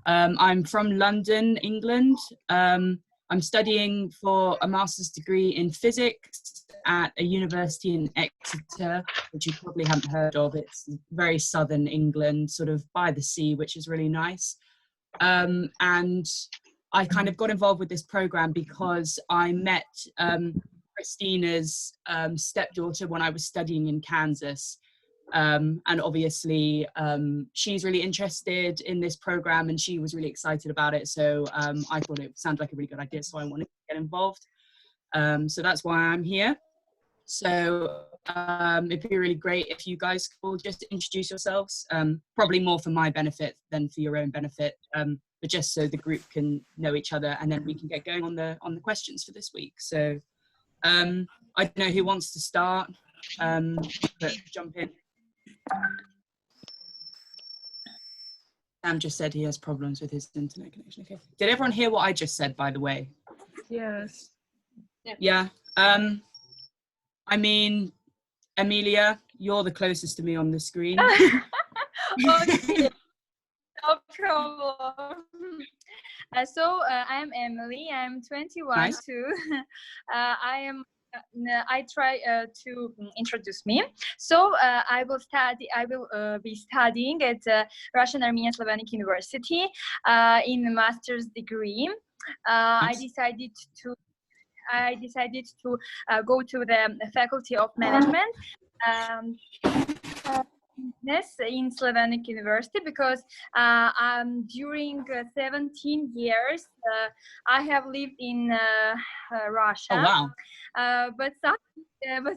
I'm from London, England. I'm studying for a master's degree in physics at a university in Exeter, which you probably haven't heard of. It's very southern England, sort of by the sea, which is really nice. And I kind of got involved with this program because I met Christina's stepdaughter when I was studying in Kansas. And obviously she's really interested in this program and she was really excited about it. So I thought it sounded like a really good idea. So I wanted to get involved. So that's why I'm here. So it'd be really great if you guys could just introduce yourselves, probably more for my benefit than for your own benefit, but just so the group can know each other and then we can get going on the questions for this week. So I don't know who wants to start, but jump in. Sam just said he has problems with his internet connection. Okay. Did everyone hear what I just said, by the way? Yes. Yeah. I mean, Amelia, you're the closest to me on the screen. Okay, no problem. I am Emily. I'm 21 Nice. too. I try to introduce me. So I will be studying at Russian Armenian Slavonic University in a master's degree. I decided to go to the Faculty of Management in Slavonic University because during 17 years I have lived in Russia. Oh, wow. But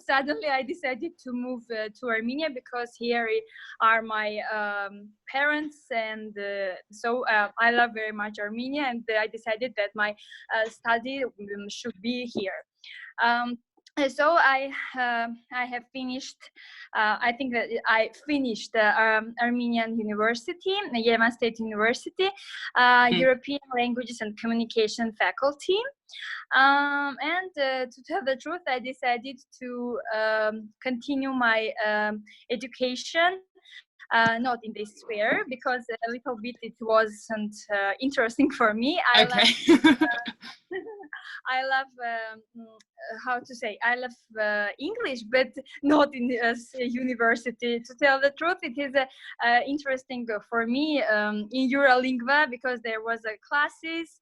suddenly I decided to move to Armenia because here are my parents, and so I love very much Armenia, and I decided that my study should be here. So I have finished. I think that I finished Armenian University, Yerevan State University, European Languages and Communication faculty. And to tell the truth, I decided to continue my education. Not in this sphere because a little bit it wasn't interesting for me. I love how to say, I love English, but not in university. To tell the truth, it is interesting for me in Eurolingua because there was classes.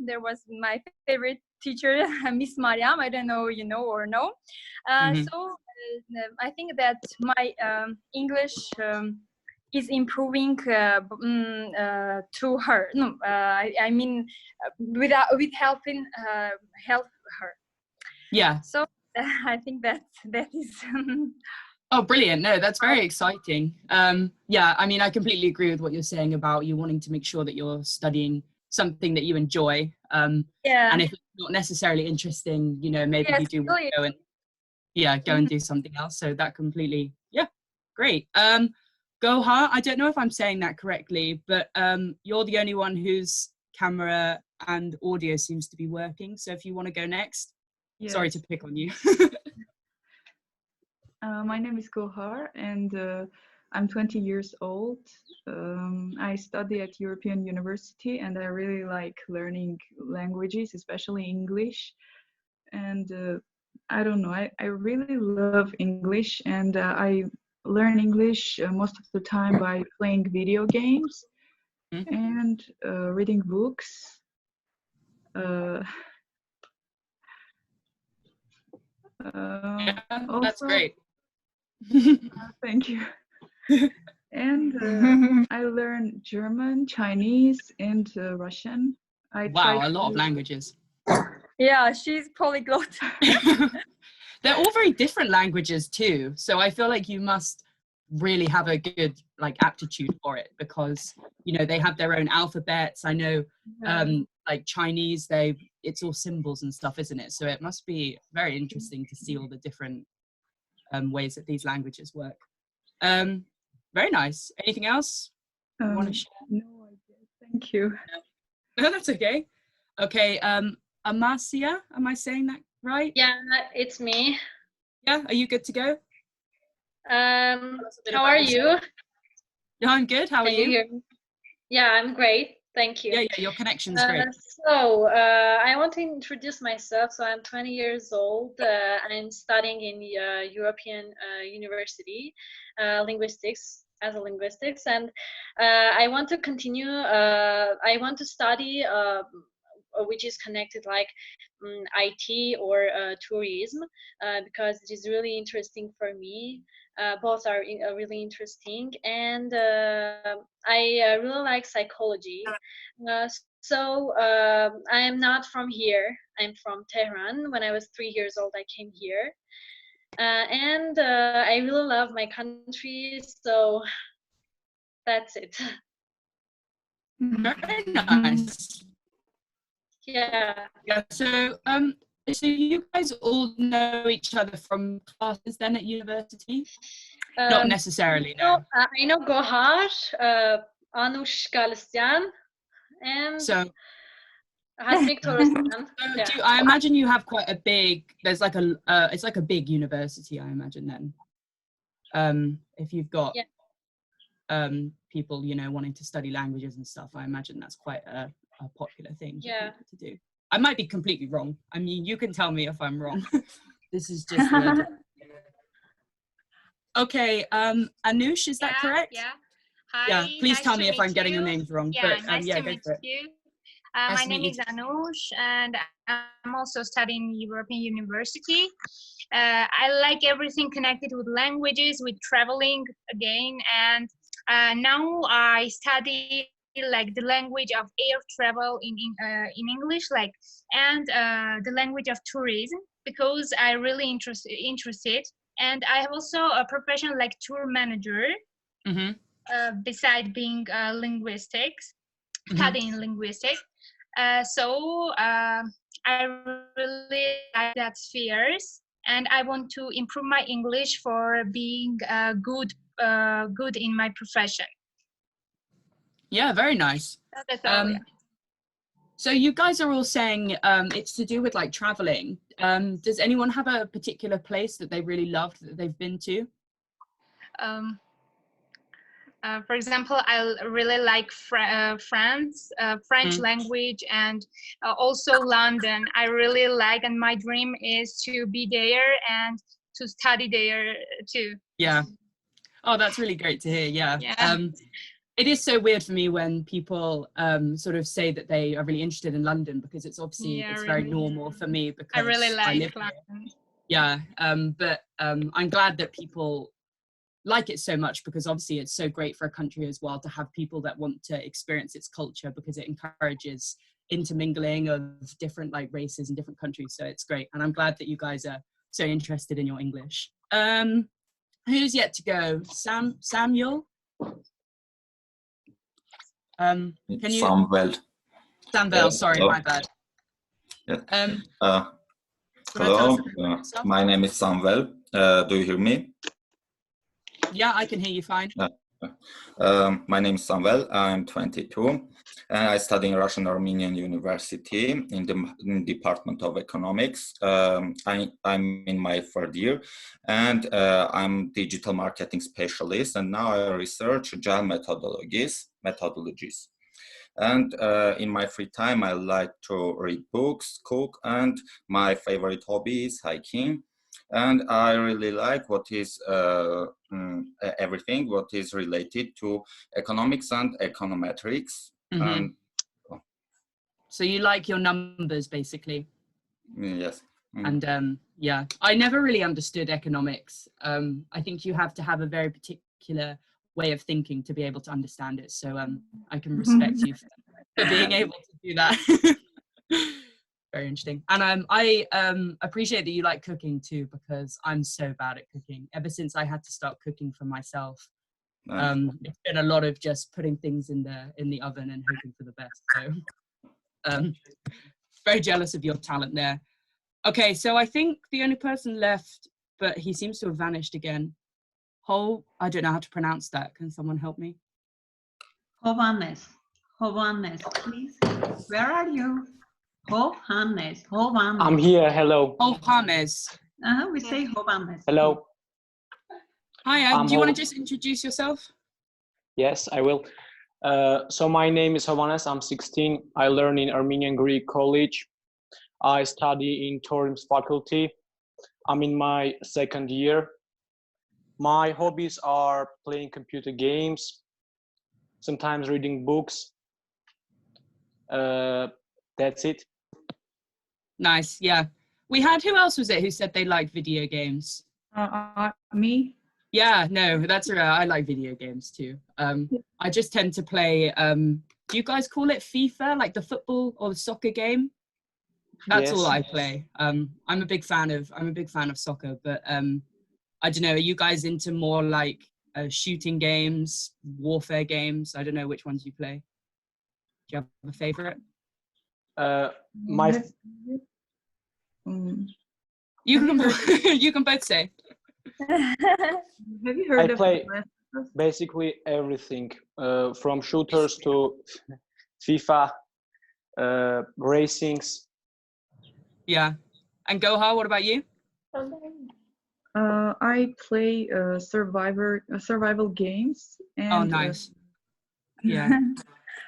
There was my favorite teacher, Miss Mariam. I don't know you know or no. So I think that my English is improving to her. No, I mean with helping help her. Yeah. So I think that is. Oh, brilliant. No, that's very exciting. Yeah, I mean, I completely agree with what you're saying about you wanting to make sure that you're studying something that you enjoy. Yeah. And if it's not necessarily interesting, you know, maybe you do want to go and go and do something else. So that completely, great. Goha, I don't know if I'm saying that correctly, but you're the only one whose camera and audio seems to be working. So if you want to go next. Yes. Sorry to pick on you. My name is Gohar, and I'm 20 years old. I study at European University, and I really like learning languages, especially English. And I don't know, I really love English, and I learn English most of the time by playing video games and reading books. That's great. Thank you. And I learn German, Chinese, and Russian. Wow, a lot of languages. Yeah, she's polyglot. They're all very different languages too. So I feel like you must really have a good aptitude for it because, you know, they have their own alphabets. I know like Chinese, it's all symbols and stuff, isn't it? So it must be very interesting to see all the different ways that these languages work. Very nice. Anything else you want to share? No, I did. Thank you. No, that's okay. Okay, Amasia, am I saying that right? Yeah, it's me. Yeah, are you good to go? How are you? Yeah, I'm good. How are you? Yeah, I'm great. Thank you. Yeah, your connection's great. So I want to introduce myself. So I'm 20 years old. I'm studying in the European University, linguistics as a linguistics, and I want to continue. I want to study which is connected like IT or tourism because it is really interesting for me. Both are really interesting, and I really like psychology. I am not from here. I'm from Tehran. When I was 3 years old, I came here, and I really love my country. So that's it. Very nice. Yeah. Yeah. So you guys all know each other from classes then at university? Not necessarily, no. I know Gohar, Anush Galistyan, and Hasmik Torosyan. I imagine you have quite a big. There's like a. It's like a big university, I imagine then. If you've got people, wanting to study languages and stuff, I imagine that's quite a popular thing for people to do. I might be completely wrong. I mean, you can tell me if I'm wrong. This is just okay. Anush, is that correct? Yeah. Hi. Yeah. Please nice tell me if I'm getting you. your names wrong. Yeah. But, Nice to meet go for it. you. Nice My to name meet is you. Anush, and I'm also studying European University. I like everything connected with languages, with traveling again, and now I study like the language of air travel in English, and the language of tourism, because I really interested, and I have also a profession like tour manager. Beside being linguistics, studying linguistics. So I really like that spheres, and I want to improve my English for being good in my profession. Yeah, very nice. That's all, yeah. So you guys are all saying it's to do with like traveling. Does anyone have a particular place that they really loved that they've been to? For example, I really like France, French language, and also London. I really like, and my dream is to be there and to study there too. Yeah. Oh, that's really great to hear. Yeah. Yeah. It is so weird for me when people sort of say that they are really interested in London, because it's obviously it's really very normal for me because I really like London. Here. Yeah. But I'm glad that people like it so much, because obviously it's so great for a country as well to have people that want to experience its culture, because it encourages intermingling of different like races and different countries. So it's great, and I'm glad that you guys are so interested in your English. Who's yet to go? Samuel? Can you? Samvel, sorry, my bad. Yeah. Hello, my name is Samvel. Do you hear me? Yeah, I can hear you fine. My name is Samvel. I'm 22, and I study in Russian Armenian University in the Department of Economics. I'm in my third year, and I'm digital marketing specialist, and now I research agile methodologies. And in my free time, I like to read books, cook, and my favorite hobby is hiking. And I really like what is everything what is related to economics and econometrics. So you like your numbers, basically? Yes. And yeah, I never really understood economics. I think you have to have a very particular way of thinking to be able to understand it. So I can respect you for being able to do that. Very interesting. And I appreciate that you like cooking too, because I'm so bad at cooking. Ever since I had to start cooking for myself, it's been a lot of just putting things in the oven and hoping for the best. So very jealous of your talent there. Okay, so I think the only person left, but he seems to have vanished again. I don't know how to pronounce that. Can someone help me? Hovannes, please. Where are you? Hovannes. I'm here. Hello. Hovannes. We say Hovannes. Hello. Hi, do you want to just introduce yourself? Yes, I will. So my name is Hovannes. I'm 16. I learn in Armenian Greek College. I study in tourism faculty. I'm in my second year. My hobbies are playing computer games, sometimes reading books. That's it. Nice. Yeah. We had, who else was it who said they liked video games? Me? Yeah, no, that's right. I like video games too. I just tend to play, do you guys call it FIFA, like the football or the soccer game? That's all I play. I'm a big fan of soccer, but I don't know, are you guys into more like shooting games, warfare games? I don't know which ones you play. Do you have a favorite? You can both say. Have you heard of play basically everything, from shooters to FIFA, racings. Yeah. And Goha, what about you? I play survival games. And, oh, nice. Yeah.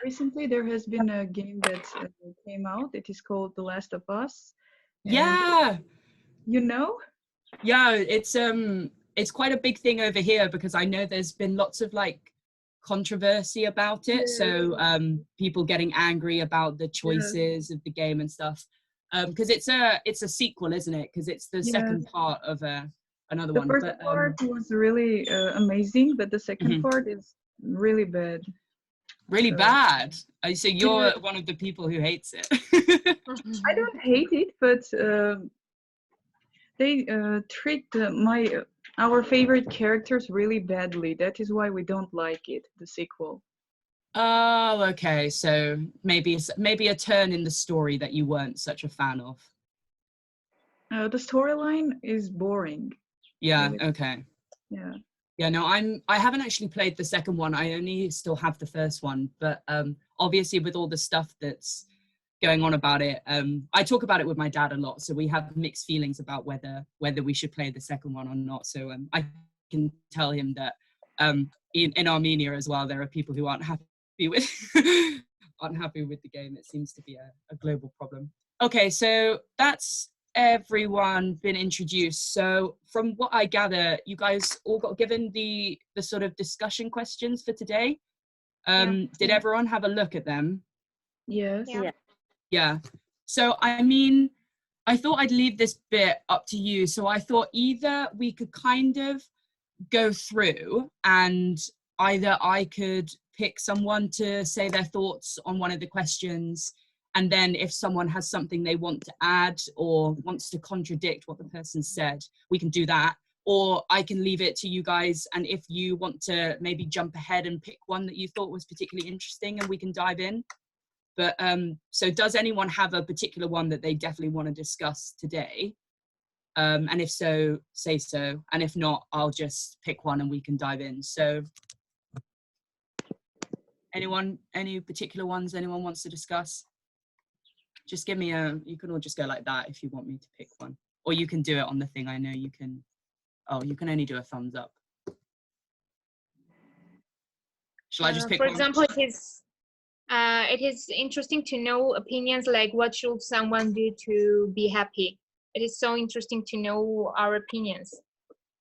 Recently, there has been a game that came out. It is called The Last of Us. Yeah. You know? Yeah, it's quite a big thing over here because I know there's been lots of like controversy about it. So people getting angry about the choices of the game and stuff. Because it's a sequel, isn't it? Because it's the second part of another one. The first part was really amazing, but the second part is really bad. Really bad? So you're one of the people who hates it. I don't hate it, but they treat our favorite characters really badly. That is why we don't like it, the sequel. Oh, okay. So maybe a turn in the story that you weren't such a fan of. The storyline is boring. Yeah. Really. Okay. Yeah. Yeah. No, I haven't actually played the second one. I only still have the first one. But obviously, with all the stuff that's going on about it, I talk about it with my dad a lot. So we have mixed feelings about whether we should play the second one or not. So I can tell him that in Armenia as well, there are people who aren't happy with the game. It seems to be a global problem. Okay, so that's everyone been introduced. So from what I gather, you guys all got given the sort of discussion questions for today. Did everyone have a look at them? Yes. Yeah. So I mean, I thought I'd leave this bit up to you. So I thought either we could kind of go through and either I could pick someone to say their thoughts on one of the questions, and then if someone has something they want to add or wants to contradict what the person said, we can do that. Or I can leave it to you guys, and if you want to maybe jump ahead and pick one that you thought was particularly interesting, and we can dive in. But so does anyone have a particular one that they definitely want to discuss today? And if so, say so. And if not, I'll just pick one and we can dive in. So any particular ones anyone wants to discuss? Just give me you can all just go like that if you want me to pick one. Or you can do it on the thing. I know you can, you can only do a thumbs up. Shall I just pick for one? example, it is interesting to know opinions like what should someone do to be happy. It is so interesting to know our opinions.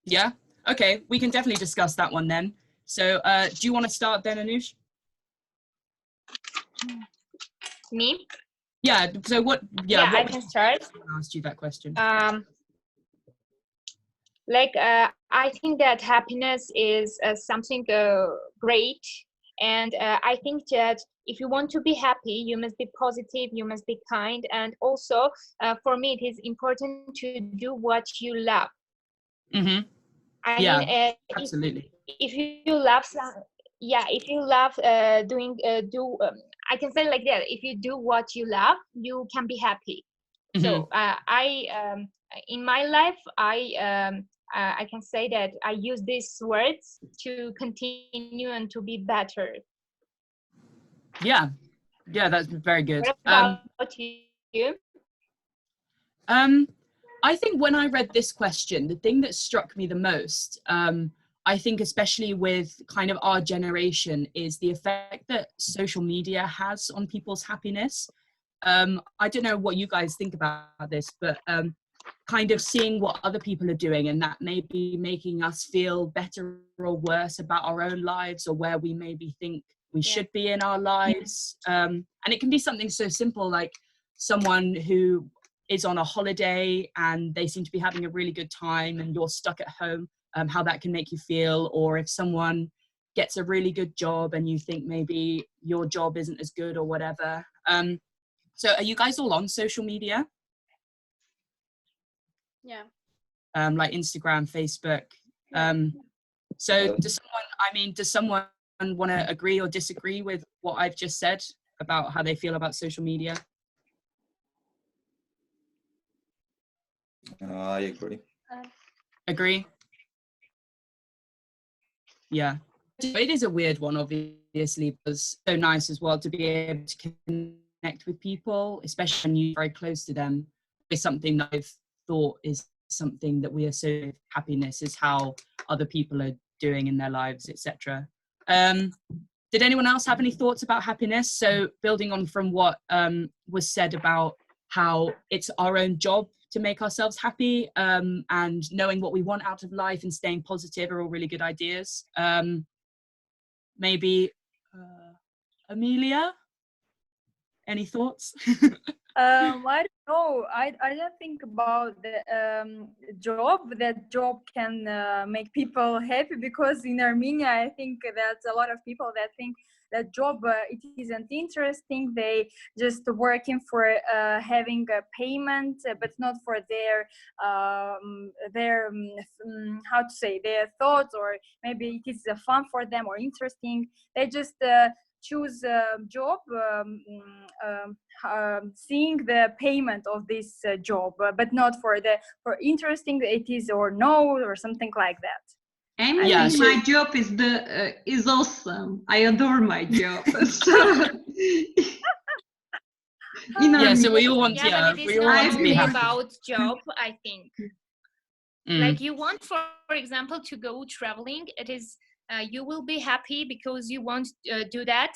Yeah, okay, we can definitely discuss that one then. So do you want to start then, Anush? Me? Yeah, so what I can start. I asked you that question. I think that happiness is something great, and I think that if you want to be happy, you must be positive, you must be kind, and also for me it is important to do what you love. Mm-hmm. I mean, absolutely. If you love if you love I can say like that, if you do what you love, you can be happy. Mm-hmm. So in my life, I can say that I use these words to continue and to be better. Yeah, that's very good. What about you? I think when I read this question, the thing that struck me the most, I think especially with kind of our generation is the effect that social media has on people's happiness. I don't know what you guys think about this, but kind of seeing what other people are doing and that may be making us feel better or worse about our own lives or where we maybe think we should be in our lives. And it can be something so simple like someone who is on a holiday and they seem to be having a really good time and you're stuck at home, how that can make you feel, or if someone gets a really good job and you think maybe your job isn't as good or whatever. So are you guys all on social media? Yeah. Like Instagram, Facebook. So does someone want to agree or disagree with what I've just said about how they feel about social media? I agree. Agree? Yeah. It is a weird one, obviously, but it's so nice as well to be able to connect with people, especially when you're very close to them. It's something that I've thought is something that we associate with happiness, is how other people are doing in their lives, etc. Did anyone else have any thoughts about happiness? So building on from what was said about how it's our own job to make ourselves happy, and knowing what we want out of life and staying positive are all really good ideas. Maybe Amelia, any thoughts? I don't know. I don't think about the job. That job can make people happy, because in Armenia, I think that's a lot of people that think that job it isn't interesting. They just working for having a payment, but not for their how to say, their thoughts, or maybe it is fun for them or interesting. They just choose a job seeing the payment of this job, but not for interesting it is or no, or something like that. My job is awesome. I adore my job. So we all want, but it is not only about job, I think. Like you want, for example, to go traveling, it is you will be happy because you want to do that,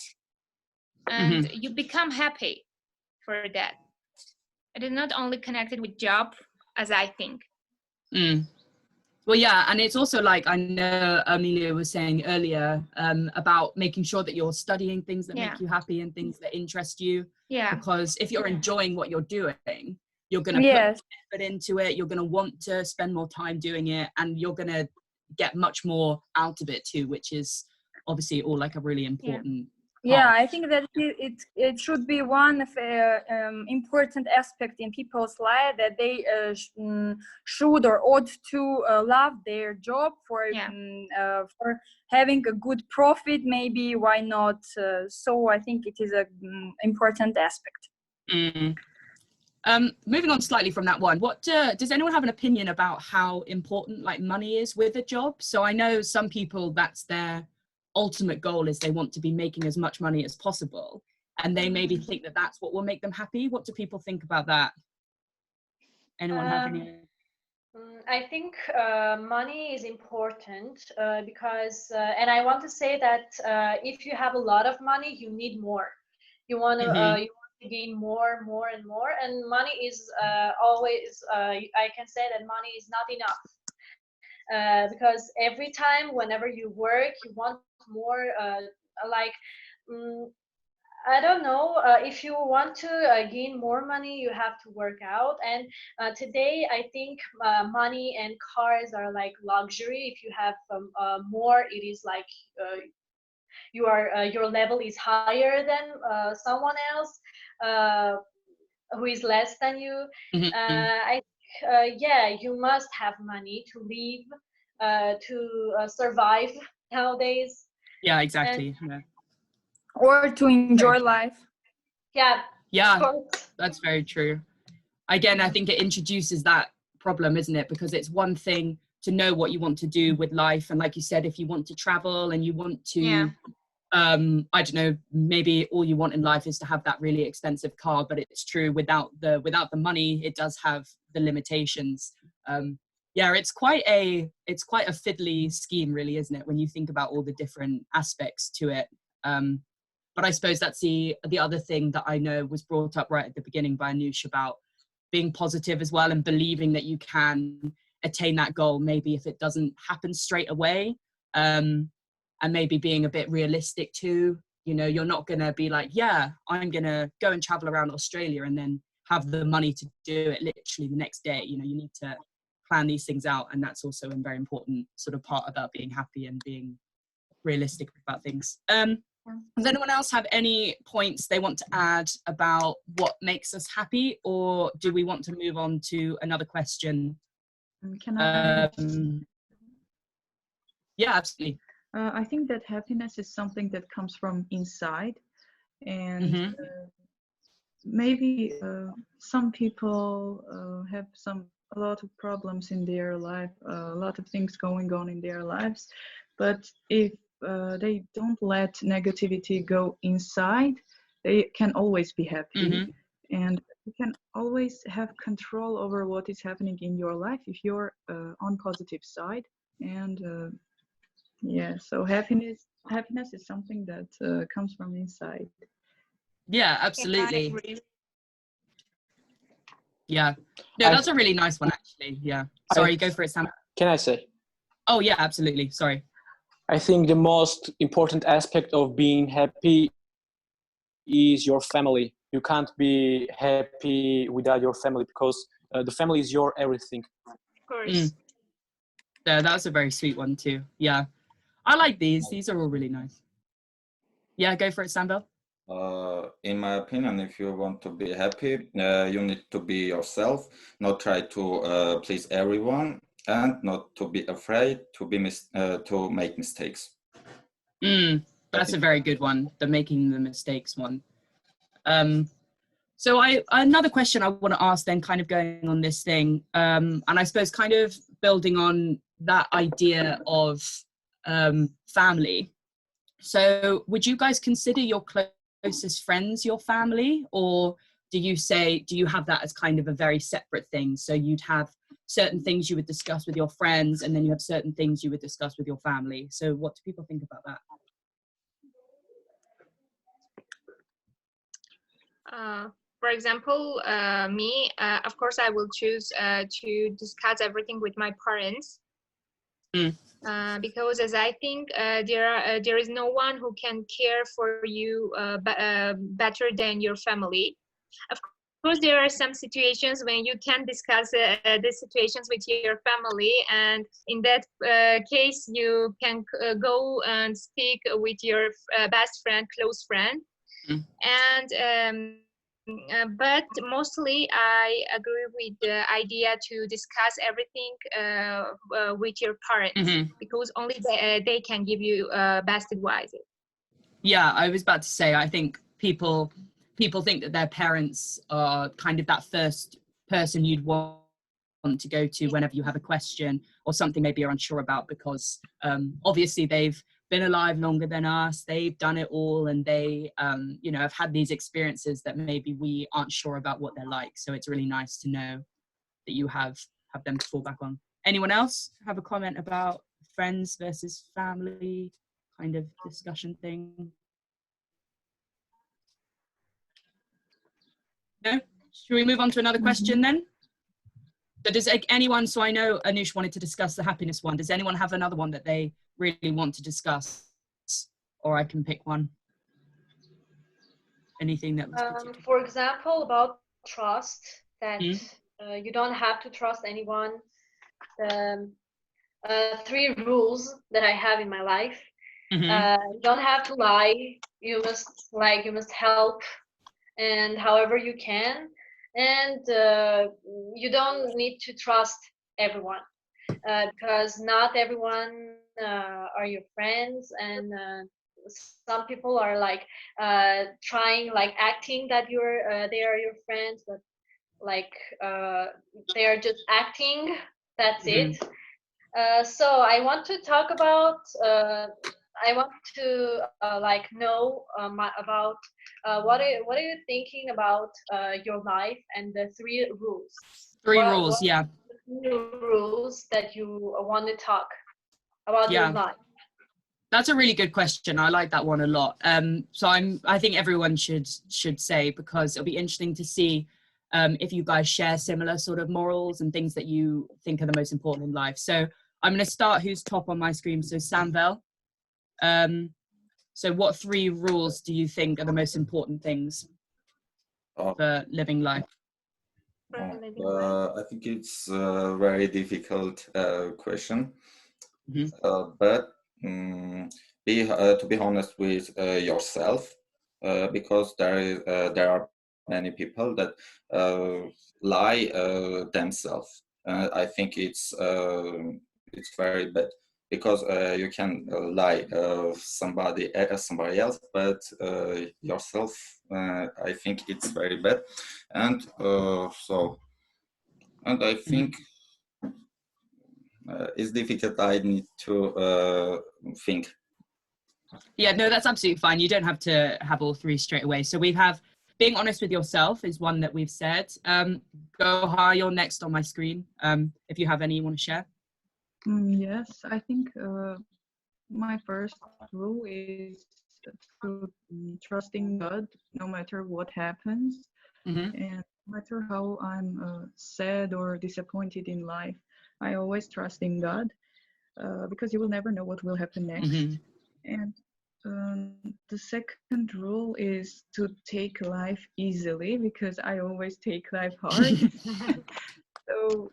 and you become happy for that. It is not only connected with job, as I think. Well, yeah, and it's also like, I know Amelia was saying earlier about making sure that you're studying things that make you happy and things that interest you. Yeah. Because if you're enjoying what you're doing, you're going to put effort into it, you're going to want to spend more time doing it, and you're going to get much more out of it too, which is obviously all like a really important part. I think that it should be one of important aspect in people's life, that they should or ought to love their job for having a good profit. Maybe why not? So I think it is a important aspect. Moving on slightly from that one, what does anyone have an opinion about how important like money is with a job? So I know some people, that's their ultimate goal, is they want to be making as much money as possible, and they maybe think that that's what will make them happy. What do people think about that? Anyone have any? I think money is important because, and I want to say that if you have a lot of money, you need more. You want to gain more, and more, and money is always. I can say that money is not enough because every time, whenever you work, you want more. I don't know, if you want to gain more money, you have to work out. And today, I think money and cars are like luxury. If you have more, it is like your level is higher than someone else who is less than you. I think, you must have money to live, to survive nowadays. Yeah, exactly. Or to enjoy life. Yeah, that's very true. Again, I think it introduces that problem, isn't it? Because it's one thing to know what you want to do with life, and like you said, if you want to travel and you want to I don't know, maybe all you want in life is to have that really expensive car, but it's true, without the money, it does have the limitations. Yeah, it's quite a fiddly scheme, really, isn't it? When you think about all the different aspects to it. But I suppose that's the other thing that I know was brought up right at the beginning by Anush about being positive as well and believing that you can attain that goal, maybe if it doesn't happen straight away, and maybe being a bit realistic too. You know, you're not going to be like, yeah, I'm going to go and travel around Australia and then have the money to do it literally the next day. You know, you need to plan these things out, and that's also a very important sort of part about being happy and being realistic about things. Does anyone else have any points they want to add about what makes us happy, or do we want to move on to another question? Can I? Yeah, absolutely. I think that happiness is something that comes from inside, and maybe some people have a lot of problems in their life, a lot of things going on in their lives, but if they don't let negativity go inside, they can always be happy, and you can always have control over what is happening in your life if you're on positive side. And yeah, so happiness is something that comes from inside. Yeah, absolutely. Yeah, no, that's a really nice one, actually. Yeah, sorry, go for it, Sam. Can I say? Oh yeah, absolutely, sorry. I think the most important aspect of being happy is your family. You can't be happy without your family, because the family is your everything. Of course. Yeah, that's a very sweet one too. Yeah, I like these. These are all really nice. Yeah, go for it, Sambel. In my opinion, if you want to be happy, you need to be yourself, not try to please everyone, and not to be afraid to make mistakes. That's a very good one, the making the mistakes one. So another question I want to ask then, kind of going on this thing, and I suppose kind of building on that idea of family. So would you guys consider your closest friends your family, or do you have that as kind of a very separate thing? So you'd have certain things you would discuss with your friends, and then you have certain things you would discuss with your family. So what do people think about that? For example, me, of course, I will choose to discuss everything with my parents. Because as I think there is no one who can care for you better than your family. Of course, there are some situations when you can discuss the situations with your family, and in that case, you can go and speak with your best friend, close friend. And but mostly I agree with the idea to discuss everything with your parents, because only they can give you best advice. Yeah, I was about to say, I think people think that their parents are kind of that first person you'd want to go to whenever you have a question or something maybe you're unsure about, because obviously they've been alive longer than us, they've done it all, and they you know, have had these experiences that maybe we aren't sure about what they're like. So it's really nice to know that you have them to fall back on. Anyone else have a comment about friends versus family kind of discussion thing? No? Should we move on to another question then? So does anyone, so I know Anush wanted to discuss the happiness one. Does anyone have another one that they really want to discuss? Or I can pick one. Anything that was for example, about trust, that you don't have to trust anyone. 3 rules that I have in my life. You don't have to lie. You must help, and however you can, and you don't need to trust everyone, because not everyone are your friends, and some people are like trying, like acting that they are your friends, but like they are just acting. That's it. So I want to talk about. I want to like know about what are you thinking about your life and the 3 rules. 3 rules, yeah. rules that you want to talk about your life? That's a really good question. I like that one a lot. So I think everyone should say, because it'll be interesting to see if you guys share similar sort of morals and things that you think are the most important in life. So I'm going to start who's top on my screen. So Samvel. So what 3 rules do you think are the most important things for living life? I think it's a very difficult question, but to be honest with yourself, because there are many people that lie themselves. I think it's very bad, because you can lie somebody else, but yourself, I think it's very bad. And and I think it's difficult. I need to think. Yeah, no, that's absolutely fine. You don't have to have all 3 straight away. So we have being honest with yourself is one that we've said. Gohar, you're next on my screen. If you have any you want to share. Yes, I think my first rule is to trusting God no matter what happens, and no matter how I'm sad or disappointed in life. I always trust in God, because you will never know what will happen next. And the second rule is to take life easily, because I always take life hard. So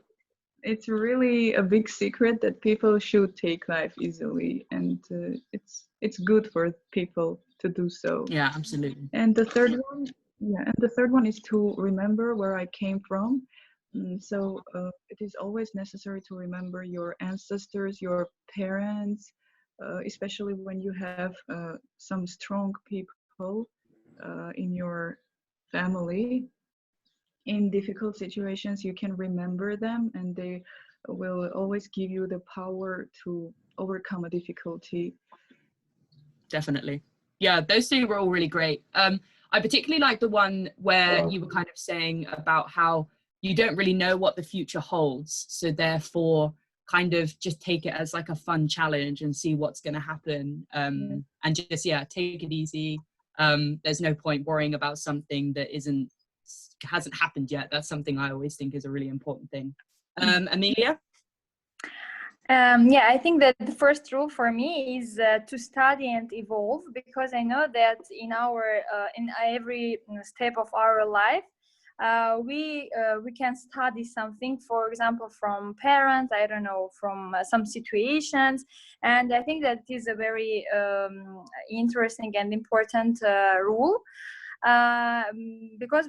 it's really a big secret that people should take life easily, and it's good for people to do so. Yeah, absolutely. And the third one is to remember where I came from. So it is always necessary to remember your ancestors, your parents, especially when you have some strong people in your family. In difficult situations, you can remember them, and they will always give you the power to overcome a difficulty. Definitely. Yeah, those 2 were all really great. I particularly like the one where you were kind of saying about how you don't really know what the future holds, so therefore kind of just take it as like a fun challenge and see what's going to happen, and just take it easy. There's no point worrying about something that hasn't happened yet. That's something I always think is a really important thing. Amelia? I think that the first rule for me is to study and evolve, because I know that in every step of our life, we can study something, for example, from parents, I don't know, from some situations. And I think that is a very interesting and important rule. Because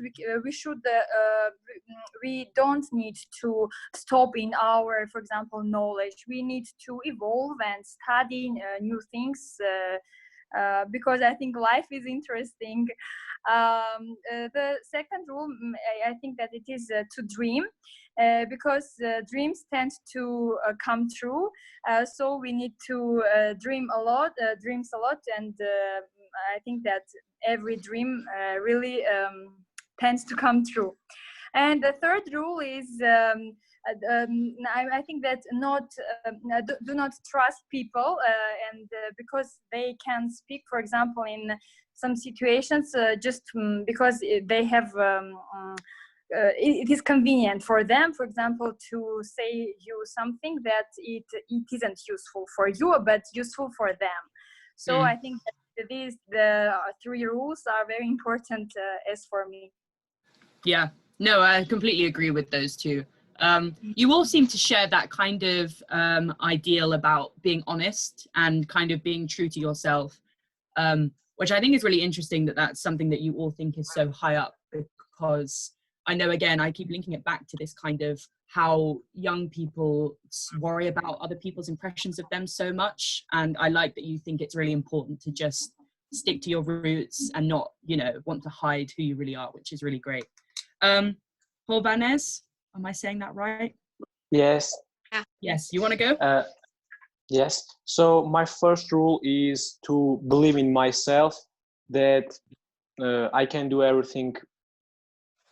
we don't need to stop in our, for example, knowledge. We need to evolve and study new things, because I think life is interesting. The second rule, I think that it is to dream, because dreams tend to come true. So we need to dreams a lot, and I think that every dream really tends to come true. And the third rule is I think that do not trust people, and because they can speak, for example, in some situations, just because they have it is convenient for them, for example, to say you something that it isn't useful for you, but useful for them. So I think that the 3 rules are very important as for me. Yeah, no, I completely agree with those 2. You all seem to share that kind of ideal about being honest and kind of being true to yourself, which I think is really interesting that that's something that you all think is so high up, because I know, again, I keep linking it back to this kind of how young people worry about other people's impressions of them so much. And I like that you think it's really important to just stick to your roots and not, want to hide who you really are, which is really great. Holvanes, am I saying that right? Yes. Yes, you want to go? Yes. So my first rule is to believe in myself, that I can do everything.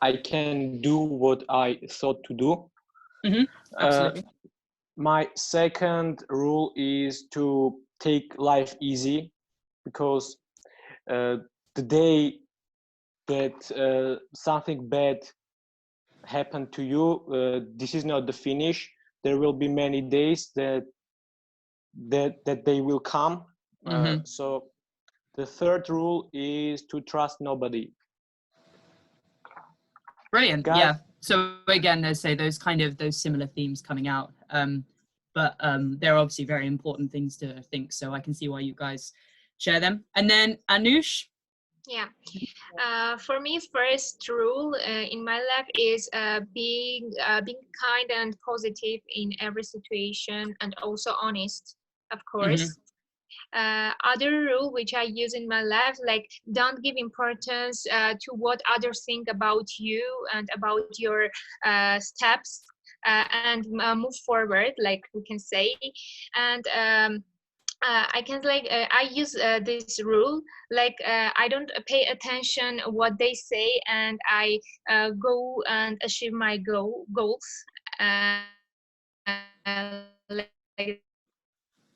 I can do what I thought to do. Absolutely. My second rule is to take life easy, because the day that something bad happened to you, this is not the finish. There will be many days that they will come. So the third rule is to trust nobody. Brilliant. Guys, yeah. So again, there's those similar themes coming out. But they're obviously very important things to think. So I can see why you guys share them. And then Anush. Yeah. For me, first rule in my life is being kind and positive in every situation, and also honest, of course. Other rule which I use in my life, like don't give importance to what others think about you and about your steps, and move forward, like we can say. And I can I use this rule, like I don't pay attention what they say, and I go and achieve my goals, like,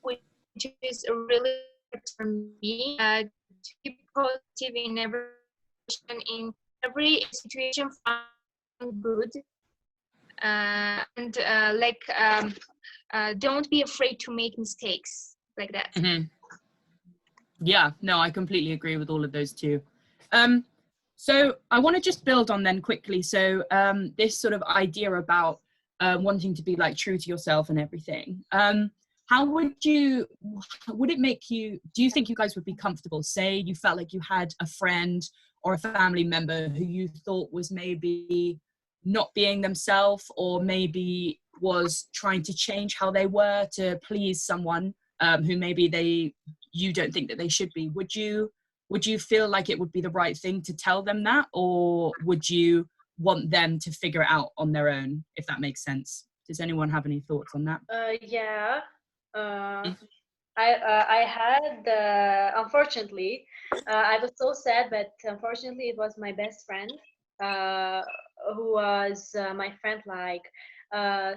which is really for me, to be positive in every situation, find good, and don't be afraid to make mistakes, like that. Yeah, no, I completely agree with all of those too. So I want to just build on then quickly. So this sort of idea about wanting to be like true to yourself and everything. How would it make you, do you think you guys would be comfortable, say you felt like you had a friend or a family member who you thought was maybe not being themselves, or maybe was trying to change how they were to please someone who maybe you don't think that they should be? Would you feel like it would be the right thing to tell them that, or would you want them to figure it out on their own, if that makes sense? Does anyone have any thoughts on that? Yeah. I had, unfortunately, I was so sad, but unfortunately it was my best friend, who was my friend like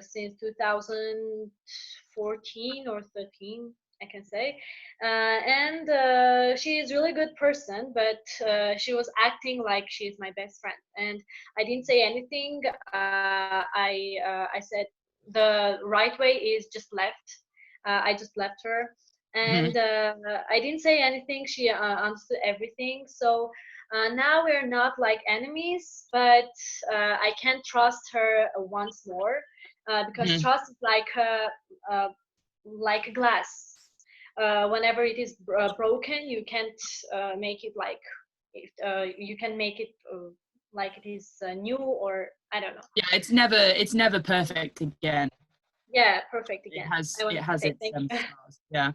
since 2014 or 13, I can say. And she is really good person, but she was acting like she's my best friend, and I didn't say anything. I said the right way is just left. I just left her, and I didn't say anything. She understood everything. So now we're not like enemies, but I can't trust her once more, because trust is like a glass. Whenever it is broken, you can't make it like you can make it like it is new, or I don't know. Yeah, it's never perfect again. Yeah, perfect again. It has its scars. Yeah.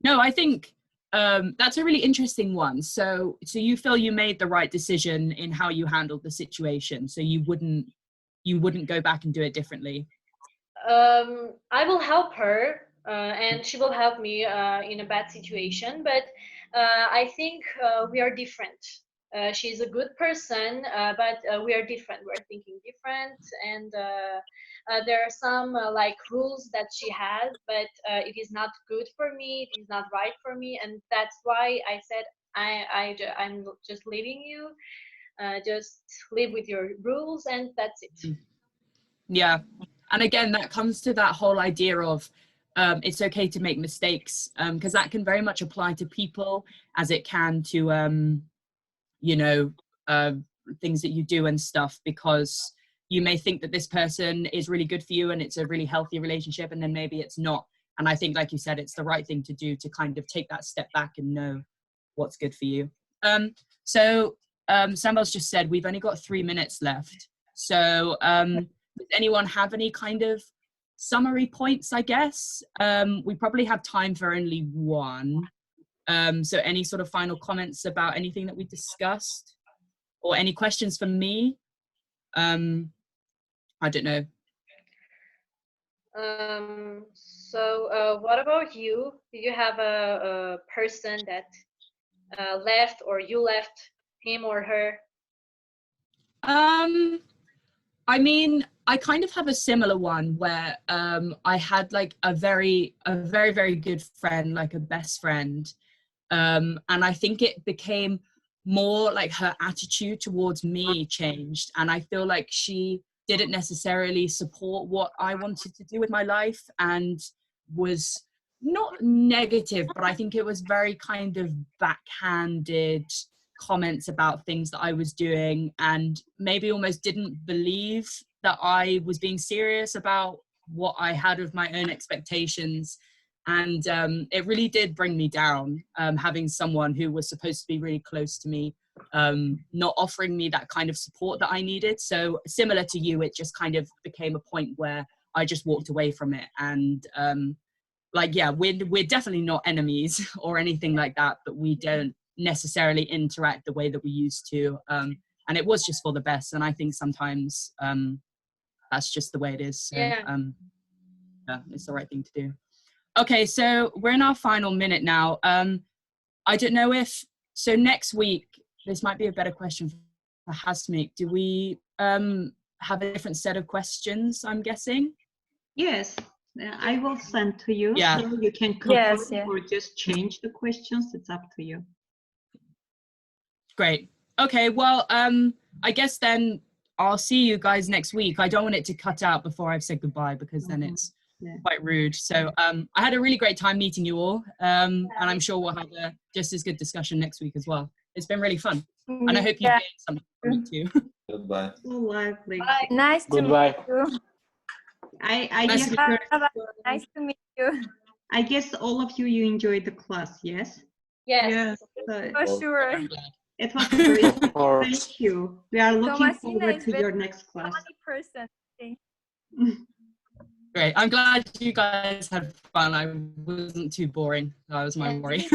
No, I think that's a really interesting one. So you feel you made the right decision in how you handled the situation. So you wouldn't go back and do it differently. I will help her, and she will help me in a bad situation. But I think we are different. She's a good person, but we are different. We're thinking different, and there are some like rules that she has, but it is not good for me. It is not right for me, and that's why I said I'm just leaving you. Just live with your rules, and that's it. Yeah. And again, that comes to that whole idea of it's okay to make mistakes, because that can very much apply to people as it can to, things that you do and stuff, because you may think that this person is really good for you and it's a really healthy relationship, and then maybe it's not. And I think, like you said, it's the right thing to do to kind of take that step back and know what's good for you. Samvel's just said we've only got 3 minutes left. So does anyone have any kind of summary points, I guess? We probably have time for only one. So any sort of final comments about anything that we discussed? Or any questions for me? I don't know. So what about you? Do you have a person that left, or you left him or her? I mean, I kind of have a similar one where I had like a very good friend, like a best friend. And I think it became more like her attitude towards me changed. And I feel like she didn't necessarily support what I wanted to do with my life, and was not negative, but I think it was very kind of backhanded comments about things that I was doing, and maybe almost didn't believe that I was being serious about what I had of my own expectations. And it really did bring me down, having someone who was supposed to be really close to me not offering me that kind of support that I needed. So similar to you, it just kind of became a point where I just walked away from it. And like, yeah, we're definitely not enemies or anything like that, but we don't necessarily interact the way that we used to. And it was just for the best. And I think sometimes that's just the way it is. So yeah, it's the right thing to do. Okay, so we're in our final minute now. I don't know if, so next week, this might be a better question for Hasmik. Do we have a different set of questions, I'm guessing? Yes, I will send to you. Yeah. So you can confirm or just change the questions. It's up to you. Great. Okay, well, I guess then I'll see you guys next week. I don't want it to cut out before I've said goodbye, because then it's quite rude. So I had a really great time meeting you all, and I'm sure we'll have a just as good discussion next week as well. It's been really fun, and I hope you gained something from it too. Goodbye. So lovely. Bye. Nice to meet you. Nice to meet you. I guess all of you enjoyed the class, yes? Yes. For sure. It was great. Thank you. We are looking forward to your next class. Funny person. Great. I'm glad you guys had fun. I wasn't too boring. That was my worry.